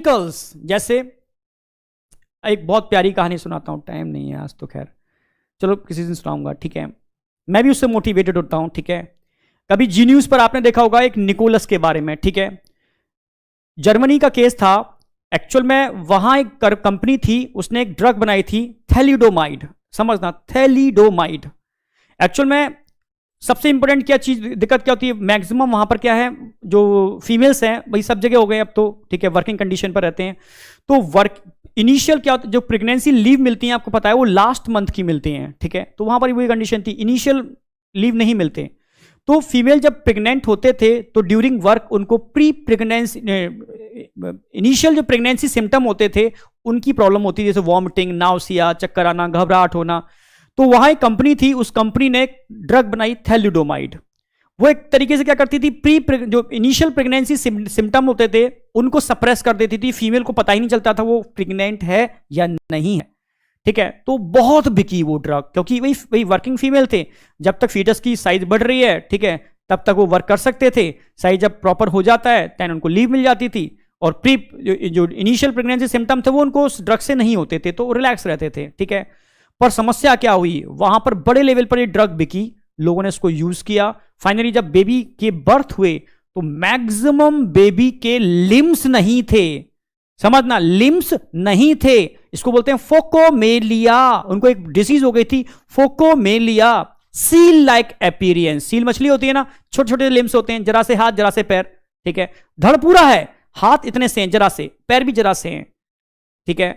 Chemicals, जैसे एक बहुत प्यारी कहानी सुनाता हूं, टाइम नहीं है आज तो, खैर चलो किसी दिन सुनाऊंगा, ठीक है। मैं भी उससे मोटिवेटेड होता हूं, ठीक है। कभी जी न्यूज पर आपने देखा होगा एक निकोलस के बारे में, ठीक है। जर्मनी का केस था, एक्चुअल में वहां एक कंपनी थी, उसने एक ड्रग बनाई थी थैलिडोमाइड, समझना थैलिडोमाइड। एक्चुअल में सबसे इंपॉर्टेंट क्या चीज, दिक्कत क्या होती है, मैक्सिमम वहां पर क्या है, जो फीमेल्स हैं भाई सब जगह हो गए अब तो, ठीक है, वर्किंग कंडीशन पर रहते हैं, तो वर्क इनिशियल क्या होता है, जो प्रेगनेंसी लीव मिलती है आपको पता है वो लास्ट मंथ की मिलती हैं, ठीक है। तो वहां पर वही कंडीशन थी, इनिशियल लीव नहीं मिलते। तो फीमेल जब प्रेग्नेंट होते थे तो ड्यूरिंग वर्क उनको प्री प्रेगनेंसी, इनिशियल जो प्रेगनेंसी सिम्टम होते थे उनकी प्रॉब्लम होती थी, जैसे वॉमिटिंग, नाउसिया, चक्कर आना, घबराहट होना। तो वहां एक कंपनी थी, उस कंपनी ने एक ड्रग बनाई थैलिडोमाइड। वो एक तरीके से क्या करती थी, जो इनिशियल प्रेगनेंसी सिम्टम होते थे उनको सप्रेस कर देती थी, फीमेल को पता ही नहीं चलता था वो प्रेग्नेंट है या नहीं है, ठीक है। तो बहुत बिकी वो ड्रग, क्योंकि वही वर्किंग फीमेल थे, जब तक फीटस की साइज बढ़ रही है, ठीक है, तब तक वो वर्क कर सकते थे, साइज जब प्रॉपर हो जाता है तब उनको लीव मिल जाती थी, और जो इनिशियल प्रेगनेंसी सिम्टम थे वो उनको उस ड्रग से नहीं होते थे, तो रिलैक्स रहते थे, ठीक है। पर समस्या क्या हुई, वहां पर बड़े लेवल पर ये ड्रग बिकी, लोगों ने इसको यूज किया। फाइनली जब बेबी के बर्थ हुए तो मैक्सिमम बेबी के लिम्स नहीं थे, समझना, लिम्स नहीं थे, इसको बोलते हैं फोकोमेलिया। उनको एक डिसीज हो गई थी phocomelia, seal like appearance. Seal मछली होती है ना, छोटे छोटे लिम्स होते हैं, जरा से हाथ जरा से पैर, ठीक है। धड़ पूरा है, हाथ इतने से हैं जरा से, पैर भी जरा से हैं, ठीक है।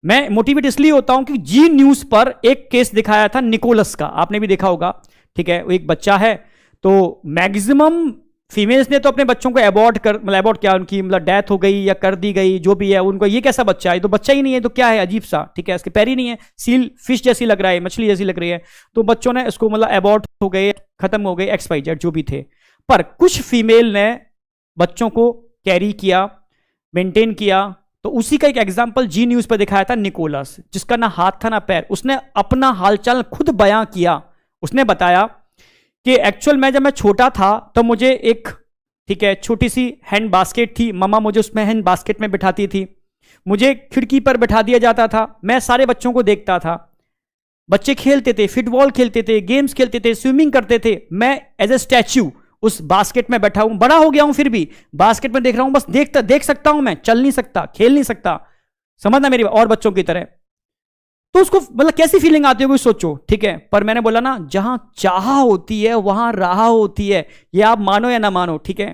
मैं मोटिवेट इसलिए होता हूं कि जी न्यूज पर एक केस दिखाया था निकोलस का, आपने भी देखा होगा, ठीक है। वो एक बच्चा है, तो मैक्सिमम फीमेल्स ने तो अपने बच्चों को अबॉर्ट क्या, उनकी मतलब डेथ हो गई या कर दी गई, जो भी है, उनको ये कैसा बच्चा है, तो बच्चा ही नहीं है, तो क्या है, अजीब सा, ठीक है, इसके पैर ही नहीं है, सील फिश जैसी लग रहा है, मछली जैसी लग रही है, तो बच्चों ने इसको मतलब अबॉर्ट हो गए, खत्म हो गए, XYZ जो भी थे। पर कुछ फीमेल ने बच्चों को कैरी किया, मेंटेन किया। तो उसी का एक एग्जाम्पल जी न्यूज पर दिखाया था निकोलस, जिसका ना हाथ था ना पैर, उसने अपना हालचाल खुद बयां किया। उसने बताया कि एक्चुअल में जब मैं छोटा था तो मुझे एक, ठीक है, छोटी सी हैंड बास्केट थी, मम्मा मुझे उसमें हैंड बास्केट में बिठाती थी, मुझे खिड़की पर बिठा दिया जाता था, मैं सारे बच्चों को देखता था, बच्चे खेलते थे, फुटबॉल खेलते थे, गेम्स खेलते थे, स्विमिंग करते थे, मैं एज ए स्टैच्यू उस बास्केट में बैठा हूं, बड़ा हो गया हूं फिर भी बास्केट में देख रहा हूं, बस देख सकता हूं, मैं चल नहीं सकता, खेल नहीं सकता, समझना मेरी, और बच्चों की तरह। तो उसको मतलब कैसी फीलिंग आती होगी सोचो, ठीक है। पर मैंने बोला ना, जहां चाह होती है वहां राह होती है, ये आप मानो या ना मानो, ठीक है,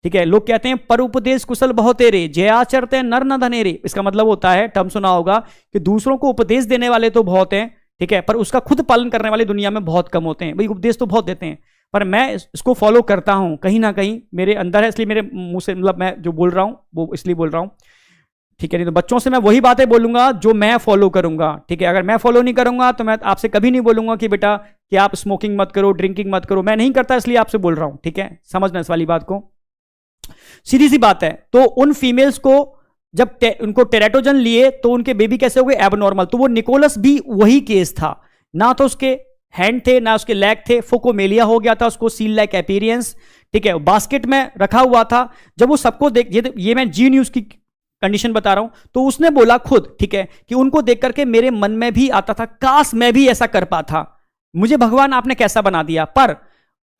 ठीक है। लोग कहते हैं पर उपदेश कुशल बहुतेरे, जय आचरते नर न धनेरे। इसका मतलब होता है, टर्म सुना होगा, कि दूसरों को उपदेश देने वाले तो बहुत हैं, ठीक है, पर उसका खुद पालन करने वाले दुनिया में बहुत कम होते हैं। भाई उपदेश तो बहुत देते हैं, पर मैं इसको फॉलो करता हूं, कहीं ना कहीं मेरे अंदर है, इसलिए मेरे मुंह से मतलब मैं जो बोल रहा हूं वो इसलिए बोल रहा हूं, ठीक है। नहीं तो बच्चों से मैं वही बातें बोलूंगा जो मैं फॉलो करूंगा, ठीक है। अगर मैं फॉलो नहीं करूंगा तो मैं आपसे कभी नहीं बोलूंगा कि बेटा कि आप स्मोकिंग मत करो, ड्रिंकिंग मत करो, मैं नहीं करता, इसलिए आपसे बोल रहा हूं, ठीक है। समझना इस वाली बात को, सीधी सी बात है। तो उन फीमेल्स को जब उनको टेराटोजन लिए तो उनके बेबी कैसे हो गए, एबनॉर्मल। तो वो निकोलस भी वही केस था, ना तो उसके हैंड थे ना उसके लेग थे, फोकोमेलिया हो गया था उसको, सील लाइक अपीयरेंस, ठीक है, बास्केट में रखा हुआ था। जब वो सबको देख, ये मैं जी न्यूज की कंडीशन बता रहा हूं, तो उसने बोला खुद, ठीक है, कि उनको देख करके मेरे मन में भी आता था, काश मैं भी ऐसा कर पाता, मुझे भगवान आपने कैसा बना दिया। पर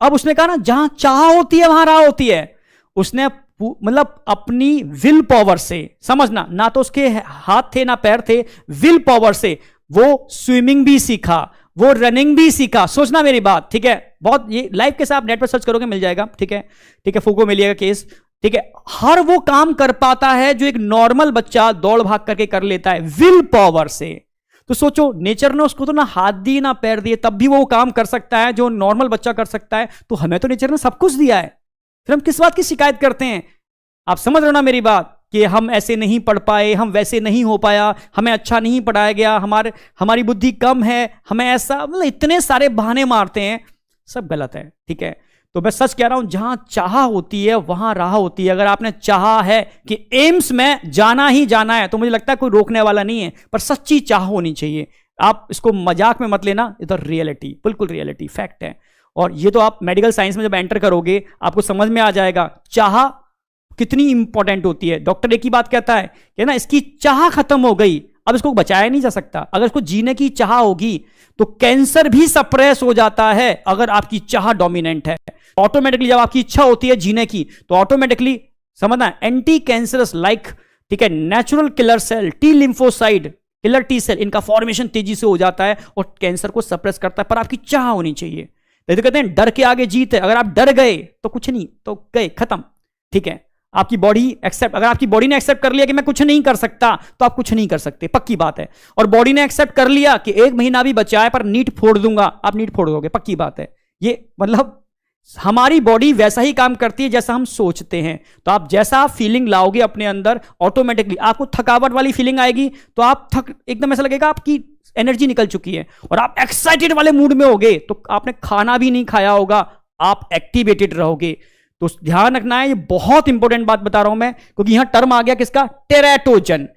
अब उसने कहा ना, जहां चाह होती है वहां राह होती है। उसने मतलब अपनी विल पावर से, समझना, ना तो उसके हाथ थे ना पैर थे, विल पावर से वो स्विमिंग भी सीखा, वो रनिंग भी सीखा। सोचना मेरी बात, ठीक है, बहुत ये लाइव के साथ आप नेट पर सर्च करोगे मिल जाएगा, ठीक है, ठीक है, फोकोमेलिया का केस, ठीक है। हर वो काम कर पाता है जो एक नॉर्मल बच्चा दौड़ भाग करके कर लेता है, विल पावर से। तो सोचो, नेचर ने उसको तो ना हाथ दिए ना पैर दिए, तब भी वो काम कर सकता है जो नॉर्मल बच्चा कर सकता है। तो हमें तो नेचर ने सब कुछ दिया है, फिर हम किस बात की शिकायत करते हैं। आप समझ रहे हो ना मेरी बात, कि हम ऐसे नहीं पढ़ पाए, हम वैसे नहीं हो पाया, हमें अच्छा नहीं पढ़ाया गया, हमारी बुद्धि कम है, हमें ऐसा, मतलब इतने सारे बहाने मारते हैं, सब गलत है, ठीक है। तो मैं सच कह रहा हूं, जहां चाह होती है वहां राह होती है। अगर आपने चाहा है कि एम्स में जाना ही जाना है, तो मुझे लगता है कोई रोकने वाला नहीं है, पर सच्ची चाह होनी चाहिए। आप इसको मजाक में मत लेना, ये तो रियलिटी, बिल्कुल रियलिटी, फैक्ट है। और ये तो आप मेडिकल साइंस में जब एंटर करोगे आपको समझ में आ जाएगा, चाह कितनी इंपॉर्टेंट होती है। डॉक्टर एक ही बात कहता है कि ना इसकी चाह खत्म हो गई, अब इसको बचाया नहीं जा सकता। अगर इसको जीने की चाह होगी तो कैंसर भी सप्रेस हो जाता है अगर आपकी चाह डोमिनेंट है। ऑटोमेटिकली जब आपकी इच्छा होती है जीने की तो ऑटोमेटिकली समझना एंटी कैंसरस लाइक, ठीक है, natural killer cell, T lymphocyte, killer T cell, इनका फॉर्मेशन तेजी से हो जाता है और कैंसर को सप्रेस करता है। पर आपकी चाह होनी चाहिए। तो कहते हैं डर के आगे जीत है। अगर आप डर गए तो कुछ नहीं, तो गए, खत्म, ठीक है। आपकी बॉडी एक्सेप्ट, अगर आपकी बॉडी ने एक्सेप्ट कर लिया कि मैं कुछ नहीं कर सकता, तो आप कुछ नहीं कर सकते, पक्की बात है। और बॉडी ने एक्सेप्ट कर लिया कि 1 महीना भी बचा है पर नीट फोड़ दूंगा, आप नीट फोड़ दोगे, पक्की बात है। ये मतलब हमारी बॉडी वैसा ही काम करती है जैसा हम सोचते हैं। तो आप जैसा आप फीलिंग लाओगे अपने अंदर, ऑटोमेटिकली आपको थकावट वाली फीलिंग आएगी तो आप एकदम ऐसा लगेगा आपकी एनर्जी निकल चुकी है। और आप एक्साइटेड वाले मूड में होगे तो आपने खाना भी नहीं खाया होगा, आप एक्टिवेटेड रहोगे। तो ध्यान रखना है, ये बहुत इंपॉर्टेंट बात बता रहा हूं मैं, क्योंकि यहां टर्म आ गया किसका, टेराटोजन।